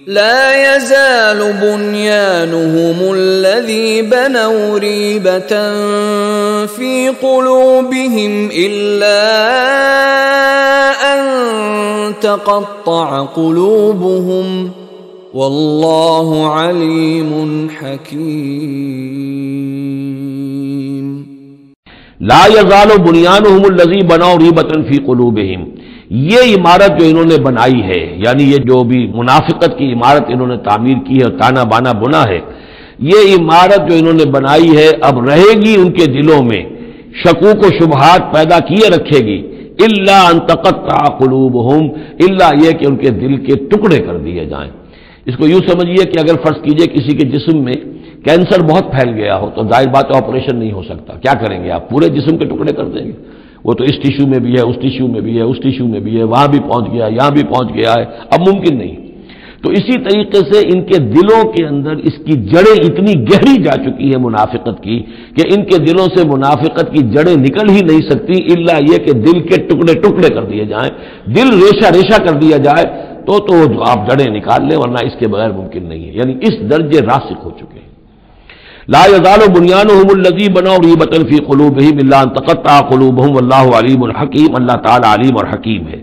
لا يزال بنيانهم الذي بنوا ريبة في قلوبهم إلا أن تقطع قلوبهم والله عليم حكيم. لا يزال بنيانهم الذي بنوا ريبة في قلوبهم، یہ عمارت جو انہوں نے بنائی ہے، یعنی یہ جو بھی منافقت کی عمارت انہوں نے تعمیر کی ہے، تانا بانا بنا ہے، یہ عمارت جو انہوں نے بنائی ہے اب رہے گی ان کے دلوں میں، شکوک و شبہات پیدا کیے رکھے گی، الا ان تقطع قلوبہم، الا یہ کہ ان کے دل کے ٹکڑے کر دیے جائیں. اس کو یوں سمجھیے کہ اگر فرض کیجئے کسی کے جسم میں کینسر بہت پھیل گیا ہو تو ظاہر بات ہے آپریشن نہیں ہو سکتا، کیا کریں گے آپ؟ پورے جسم کے ٹکڑے کر دیں گے. وہ تو اس ٹیشو میں بھی ہے، اس ٹیشو میں بھی ہے، اس ٹیشو میں بھی ہے، وہاں بھی پہنچ گیا، یہاں بھی پہنچ گیا ہے، اب ممکن نہیں. تو اسی طریقے سے ان کے دلوں کے اندر اس کی جڑیں اتنی گہری جا چکی ہیں منافقت کی کہ ان کے دلوں سے منافقت کی جڑیں نکل ہی نہیں سکتی الا یہ کہ دل کے ٹکڑے ٹکڑے کر دیے جائیں، دل ریشہ ریشہ کر دیا جائے تو آپ جڑیں نکال لیں، ورنہ اس کے بغیر ممکن نہیں ہے. یعنی اس درجے راسخ ہو چکے ہیں. لا يزال بنيانهم الذي بنوا ريبة في قلوبهم الا ان تقطع قلوبهم والله عليم حكيم. اللہ تعالی علیم اور حکیم ہے.